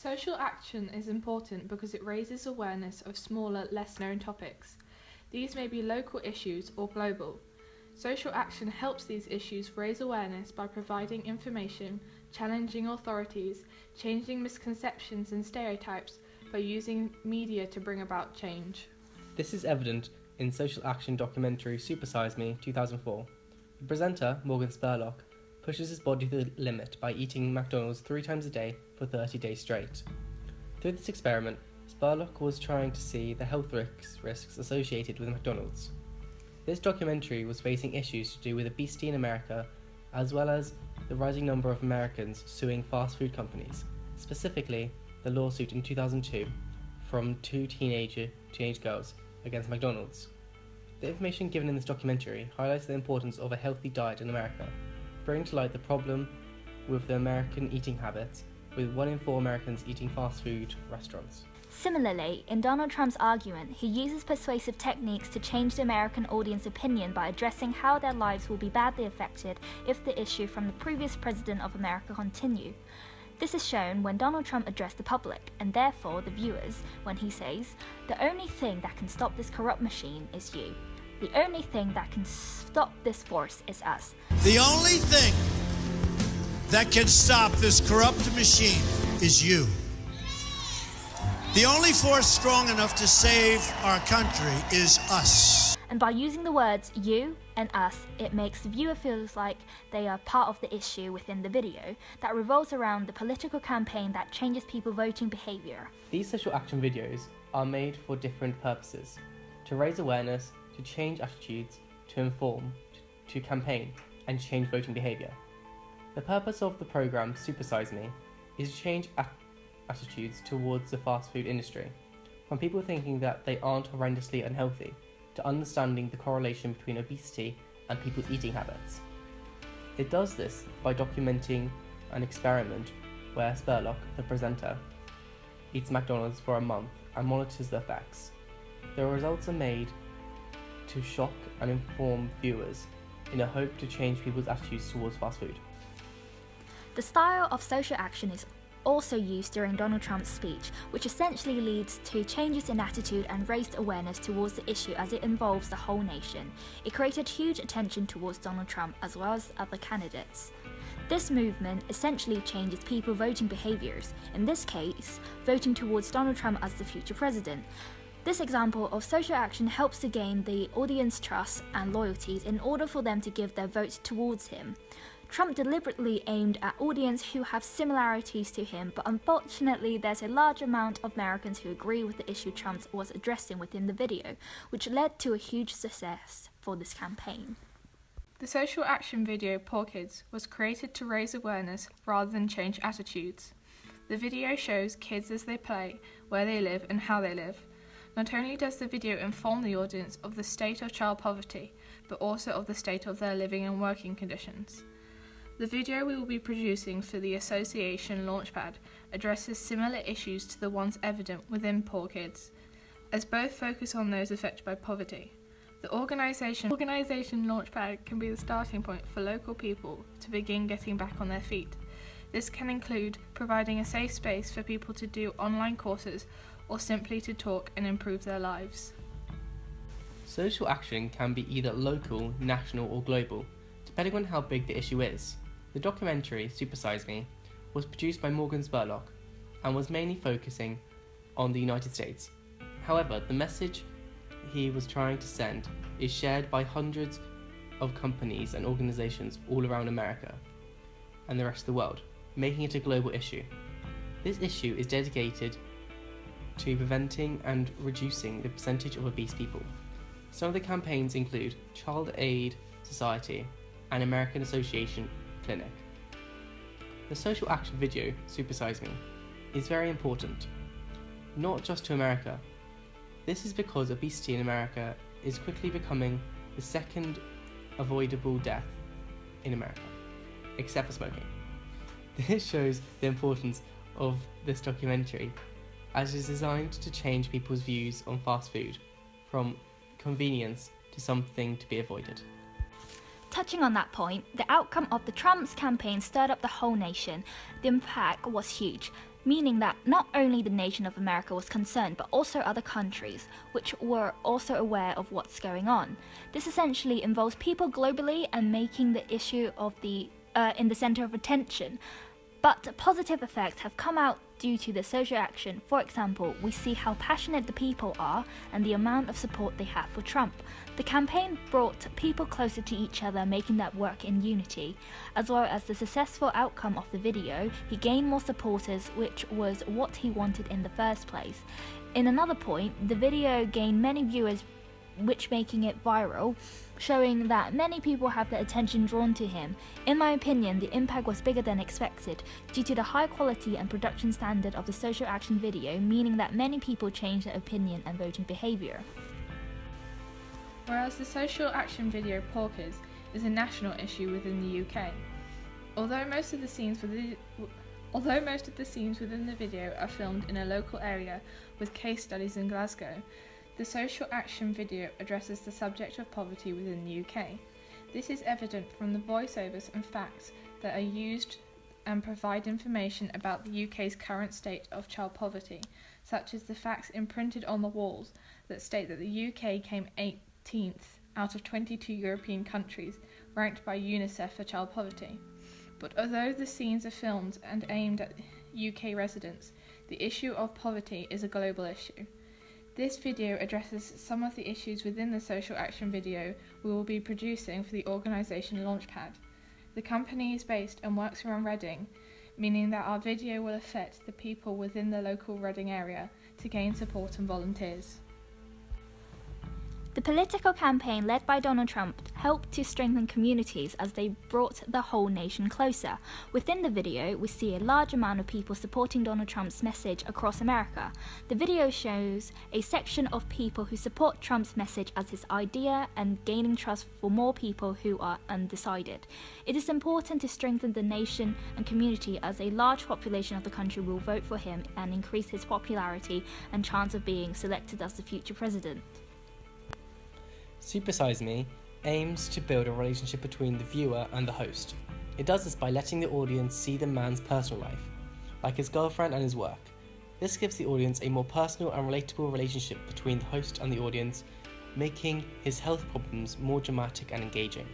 Social action is important because it raises awareness of smaller, less-known topics. These may be local issues or global. Social action helps these issues raise awareness by providing information, challenging authorities, changing misconceptions and stereotypes by using media to bring about change. This is evident in social action documentary Supersize Me 2004. The presenter, Morgan Spurlock, pushes his body to the limit by eating McDonald's 3 times a day for 30 days straight. Through this experiment, Spurlock was trying to see the health risks associated with McDonald's. This documentary was facing issues to do with obesity in America, as well as the rising number of Americans suing fast food companies, specifically the lawsuit in 2002 from 2 teenage girls against McDonald's. The information given in this documentary highlights the importance of a healthy diet in America, bringing to light the problem with the American eating habits, with 1 in 4 Americans eating fast food restaurants. Similarly, in Donald Trump's argument, he uses persuasive techniques to change the American audience opinion by addressing how their lives will be badly affected if the issue from the previous president of America continue. This is shown when Donald Trump addressed the public, and therefore the viewers, when he says, "The only thing that can stop this corrupt machine is you. The only thing that can stop this force is us. The only thing that can stop this corrupt machine is you. The only force strong enough to save our country is us." And by using the words you and us, it makes the viewer feel like they are part of the issue within the video that revolves around the political campaign that changes people voting behaviour. These social action videos are made for different purposes: to raise awareness, to change attitudes, to inform, to campaign, and change voting behaviour. The purpose of the programme Supersize Me is to change attitudes towards the fast food industry, from people thinking that they aren't horrendously unhealthy, to understanding the correlation between obesity and people's eating habits. It does this by documenting an experiment where Spurlock, the presenter, eats McDonald's for a month and monitors the effects. The results are made to shock and inform viewers in a hope to change people's attitudes towards fast food. The style of social action is also used during Donald Trump's speech, which essentially leads to changes in attitude and raised awareness towards the issue as it involves the whole nation. It created huge attention towards Donald Trump as well as other candidates. This movement essentially changes people voting behaviours, in this case, voting towards Donald Trump as the future president. This example of social action helps to gain the audience trust and loyalties in order for them to give their votes towards him. Trump deliberately aimed at audience who have similarities to him, but unfortunately there's a large amount of Americans who agree with the issue Trump was addressing within the video, which led to a huge success for this campaign. The social action video Poor Kids was created to raise awareness rather than change attitudes. The video shows kids as they play, where they live and how they live. Not only does the video inform the audience of the state of child poverty, but also of the state of their living and working conditions. The video we will be producing for the Association Launchpad addresses similar issues to the ones evident within Poor Kids, as both focus on those affected by poverty. The organisation Launchpad can be the starting point for local people to begin getting back on their feet. This can include providing a safe space for people to do online courses or simply to talk and improve their lives. Social action can be either local, national or global, depending on how big the issue is. The documentary, Supersize Me, was produced by Morgan Spurlock and was mainly focusing on the United States. However, the message he was trying to send is shared by hundreds of companies and organisations all around America and the rest of the world, making it a global issue. This issue is dedicated to preventing and reducing the percentage of obese people. Some of the campaigns include Child Aid Society and American Association Clinic. The social action video, Supersize Me, is very important, not just to America. This is because obesity in America is quickly becoming the second avoidable death in America, except for smoking. This shows the importance of this documentary, as it is designed to change people's views on fast food from convenience to something to be avoided. Touching on that point, the outcome of the Trump's campaign stirred up the whole nation. The impact was huge. meaning that not only the nation of America was concerned, but also other countries, which were also aware of what's going on. This essentially involves people globally and making the issue of in the center of attention. But positive effects have come out due to the social action. For example, we see how passionate the people are and the amount of support they have for Trump. The campaign brought people closer to each other, making that work in unity. As well as the successful outcome of the video, he gained more supporters, which was what he wanted in the first place. In another point, the video gained many viewers, which making it viral, showing that many people have their attention drawn to him. In my opinion, the impact was bigger than expected due to the high quality and production standard of the social action video, meaning that many people changed their opinion and voting behaviour. Whereas the social action video Poor Kids is a national issue within the UK. Although most of the scenes within the video are filmed in a local area with case studies in Glasgow, the social action video addresses the subject of poverty within the UK. This is evident from the voiceovers and facts that are used and provide information about the UK's current state of child poverty, such as the facts imprinted on the walls that state that the UK came 18th out of 22 European countries ranked by UNICEF for child poverty. But although the scenes are filmed and aimed at UK residents, the issue of poverty is a global issue. This video addresses some of the issues within the social action video we will be producing for the organisation Launchpad. The company is based and works around Reading, meaning that our video will affect the people within the local Reading area to gain support and volunteers. The political campaign led by Donald Trump helped to strengthen communities as they brought the whole nation closer. Within the video, we see a large amount of people supporting Donald Trump's message across America. The video shows a section of people who support Trump's message as his idea and gaining trust for more people who are undecided. It is important to strengthen the nation and community as a large population of the country will vote for him and increase his popularity and chance of being selected as the future president. Super Size Me aims to build a relationship between the viewer and the host. It does this by letting the audience see the man's personal life, like his girlfriend and his work. This gives the audience a more personal and relatable relationship between the host and the audience, making his health problems more dramatic and engaging.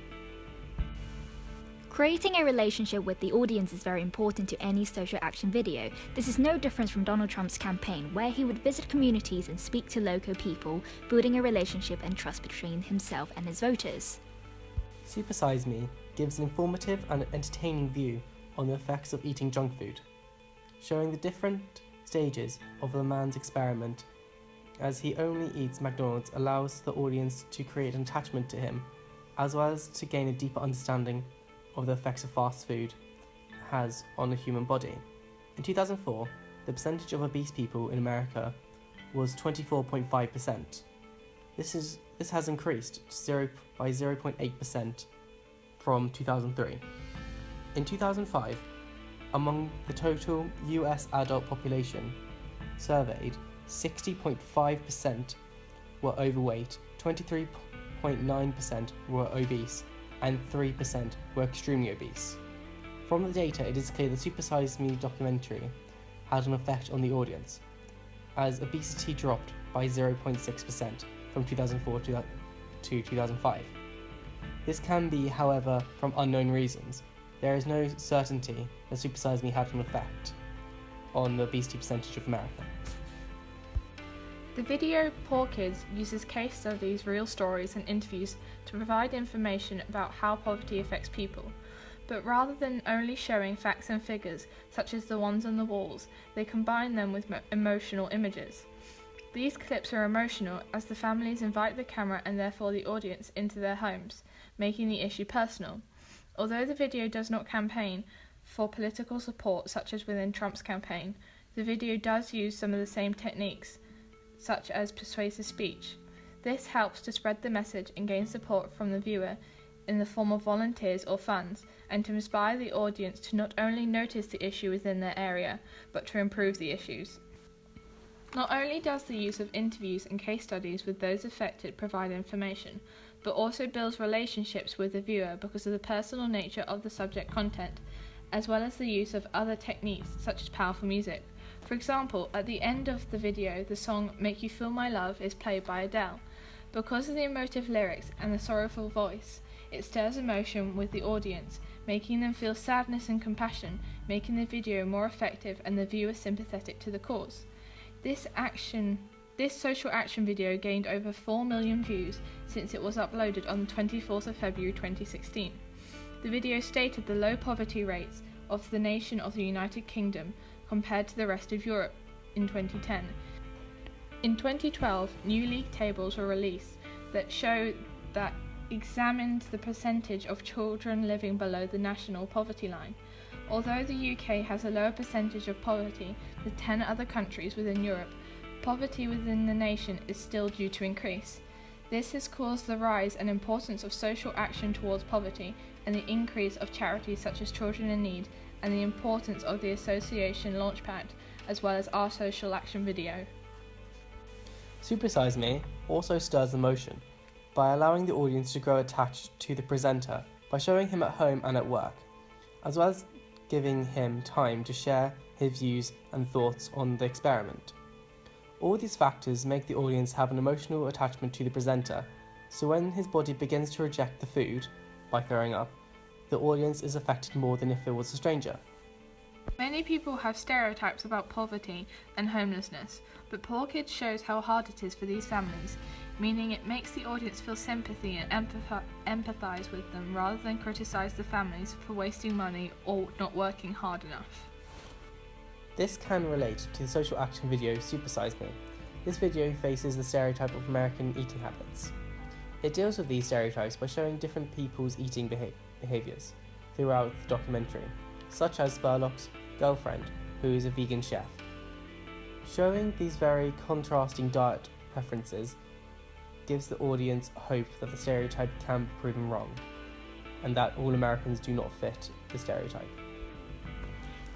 Creating a relationship with the audience is very important to any social action video. This is no different from Donald Trump's campaign, where he would visit communities and speak to local people, building a relationship and trust between himself and his voters. Super Size Me gives an informative and entertaining view on the effects of eating junk food, showing the different stages of the man's experiment. As he only eats McDonald's allows the audience to create an attachment to him, as well as to gain a deeper understanding of the effects of fast food has on the human body. In 2004, the percentage of obese people in America was 24.5%. This has increased by 0.8% from 2003. In 2005, among the total US adult population surveyed, 60.5% were overweight, 23.9% were obese, and 3% were extremely obese. From the data, it is clear the Super Size Me documentary had an effect on the audience, as obesity dropped by 0.6% from 2004 to 2005. This can be, however, from unknown reasons. There is no certainty that Super Size Me had an effect on the obesity percentage of America. The video Poor Kids uses case studies, real stories and interviews to provide information about how poverty affects people, but rather than only showing facts and figures such as the ones on the walls, they combine them with emotional images. These clips are emotional as the families invite the camera and therefore the audience into their homes, making the issue personal. Although the video does not campaign for political support such as within Trump's campaign, the video does use some of the same techniques, such as persuasive speech. This helps to spread the message and gain support from the viewer in the form of volunteers or fans, and to inspire the audience to not only notice the issue within their area, but to improve the issues. Not only does the use of interviews and case studies with those affected provide information, but also builds relationships with the viewer because of the personal nature of the subject content, as well as the use of other techniques such as powerful music, For example, at the end of the video, the song Make You Feel My Love is played by Adele. Because of the emotive lyrics and the sorrowful voice, it stirs emotion with the audience, making them feel sadness and compassion, making the video more effective and the viewer sympathetic to the cause. This social action video gained over 4 million views since it was uploaded on the 24th of February 2016. The video stated the low poverty rates of the nation of the United Kingdom compared to the rest of Europe in 2010. In 2012, new league tables were released that examined the percentage of children living below the national poverty line. Although the UK has a lower percentage of poverty than 10 other countries within Europe, poverty within the nation is still due to increase. This has caused the rise and importance of social action towards poverty and the increase of charities such as Children in Need and the importance of the association Launchpad, as well as our social action video. Super Size Me also stirs emotion by allowing the audience to grow attached to the presenter by showing him at home and at work, as well as giving him time to share his views and thoughts on the experiment. All these factors make the audience have an emotional attachment to the presenter, so when his body begins to reject the food by throwing up, the audience is affected more than if it was a stranger. Many people have stereotypes about poverty and homelessness, but Poor Kids shows how hard it is for these families, meaning it makes the audience feel sympathy and empathise with them rather than criticise the families for wasting money or not working hard enough. This can relate to the social action video Super Size Me. This video faces the stereotype of American eating habits. It deals with these stereotypes by showing different people's eating behaviours throughout the documentary, such as Spurlock's girlfriend, who is a vegan chef. Showing these very contrasting diet preferences gives the audience hope that the stereotype can be proven wrong, and that all Americans do not fit the stereotype.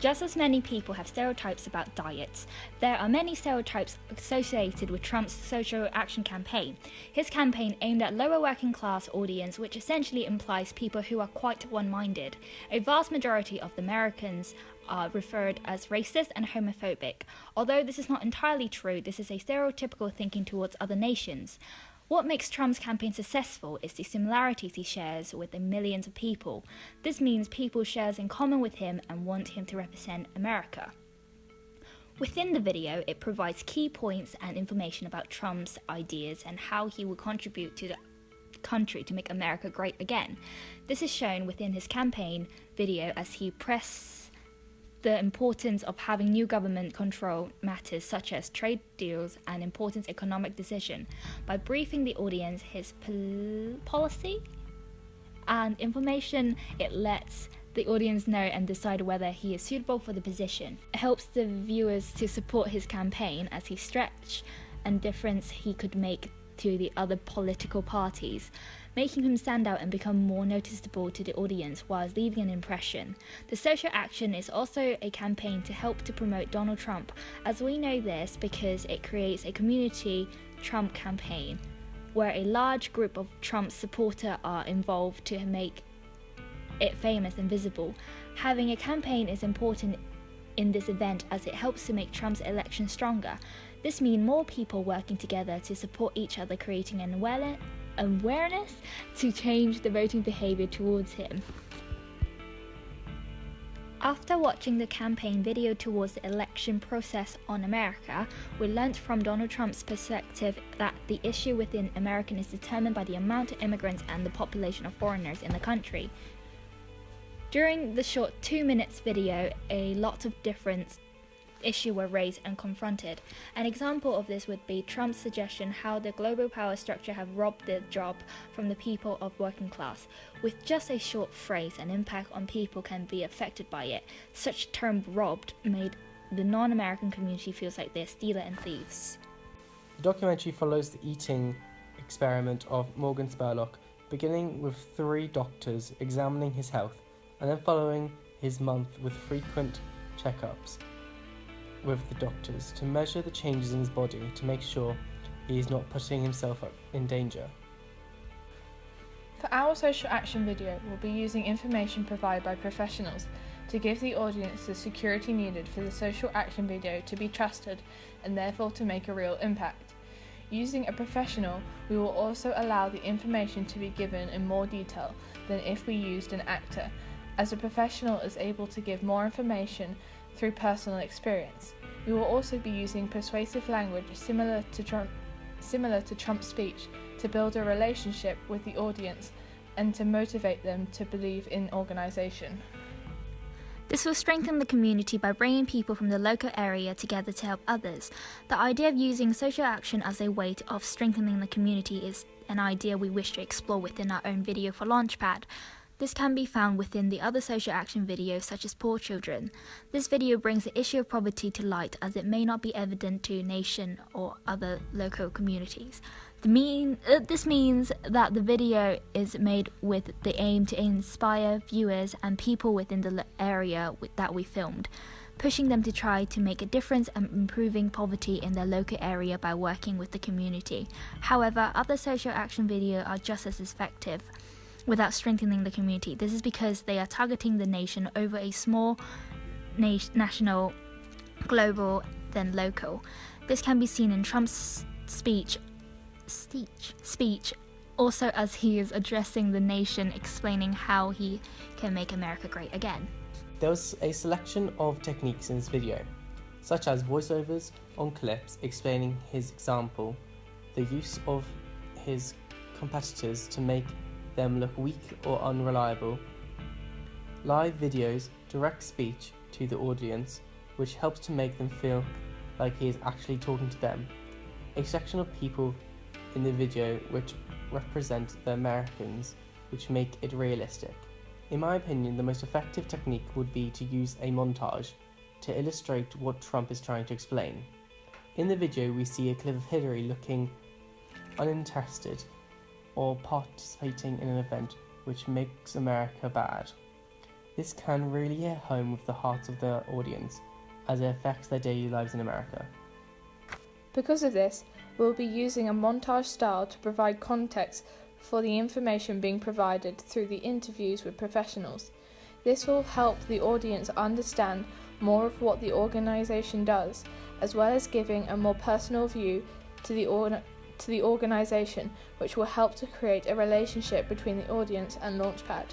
Just as many people have stereotypes about diets, there are many stereotypes associated with Trump's social action campaign. His campaign aimed at lower working class audience, which essentially implies people who are quite one-minded. A vast majority of the Americans are referred as racist and homophobic. Although this is not entirely true, this is a stereotypical thinking towards other nations. What makes Trump's campaign successful is the similarities he shares with the millions of people. This means people share in common with him and want him to represent America. Within the video, it provides key points and information about Trump's ideas and how he will contribute to the country to make America great again. This is shown within his campaign video as he presses the importance of having new government control matters such as trade deals and important economic decisions by briefing the audience his policy and information. It lets the audience know and decide whether he is suitable for the position. It helps the viewers to support his campaign as he stretch and difference he could make to the other political parties, making him stand out and become more noticeable to the audience whilst leaving an impression. The social action is also a campaign to help to promote Donald Trump, as we know this because it creates a community Trump campaign where a large group of Trump's supporters are involved to make it famous and visible. Having a campaign is important in this event as it helps to make Trump's election stronger. This means more people working together to support each other, creating an awareness to change the voting behaviour towards him. After watching the campaign video towards the election process on America, we learnt from Donald Trump's perspective that the issue within America is determined by the amount of immigrants and the population of foreigners in the country. During the short 2 minutes video, a lot of different issues were raised and confronted. An example of this would be Trump's suggestion how the global power structure have robbed the job from the people of working class. With just a short phrase, an impact on people can be affected by it. Such term robbed made the non-American community feels like they're stealers and thieves. The documentary follows the eating experiment of Morgan Spurlock, beginning with 3 doctors examining his health and then following his month with frequent checkups with the doctors to measure the changes in his body to make sure he is not putting himself in danger. For our social action video, we'll be using information provided by professionals. to give the audience the security needed for the social action video to be trusted and therefore to make a real impact. Using a professional, we will also allow the information to be given in more detail than if we used an actor, as a professional is able to give more information through personal experience. We will also be using persuasive language similar to Trump's speech to build a relationship with the audience and to motivate them to believe in organisation. This will strengthen the community by bringing people from the local area together to help others. The idea of using social action as a way of strengthening the community is an idea we wish to explore within our own video for Launchpad. This can be found within the other social action videos such as Poor Children. This video brings the issue of poverty to light as it may not be evident to nation or other local communities. This means that the video is made with the aim to inspire viewers and people within the area that we filmed, pushing them to try to make a difference and improving poverty in their local area by working with the community. However, other social action videos are just as effective without strengthening the community. This is because they are targeting the nation over a small national, global, then local. This can be seen in Trump's speech, also as he is addressing the nation, explaining how he can make America great again. There was a selection of techniques in this video, such as voiceovers on clips explaining his example, the use of his competitors to make them look weak or unreliable, live videos, direct speech to the audience, which helps to make them feel like he is actually talking to them, a section of people in the video which represent the Americans, which make it realistic. In my opinion, the most effective technique would be to use a montage to illustrate what Trump is trying to explain. In the video, we see a clip of Hillary looking uninterested or participating in an event which makes America bad. This can really hit home with the hearts of the audience as it affects their daily lives in America. Because of this, we'll be using a montage style to provide context for the information being provided through the interviews with professionals. This will help the audience understand more of what the organisation does, as well as giving a more personal view to the organisation, which will help to create a relationship between the audience and Launchpad.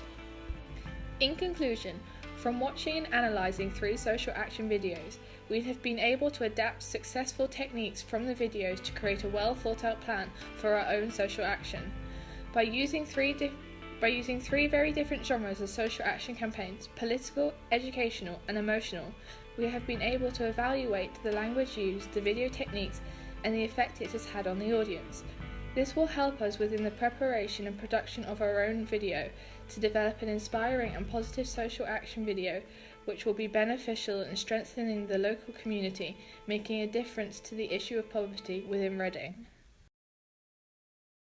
In conclusion, from watching and analysing 3 social action videos, we have been able to adapt successful techniques from the videos to create a well thought out plan for our own social action. By using three very different genres of social action campaigns, political, educational and emotional, we have been able to evaluate the language used, the video techniques and the effect it has had on the audience. This will help us within the preparation and production of our own video to develop an inspiring and positive social action video which will be beneficial in strengthening the local community, making a difference to the issue of poverty within Reading.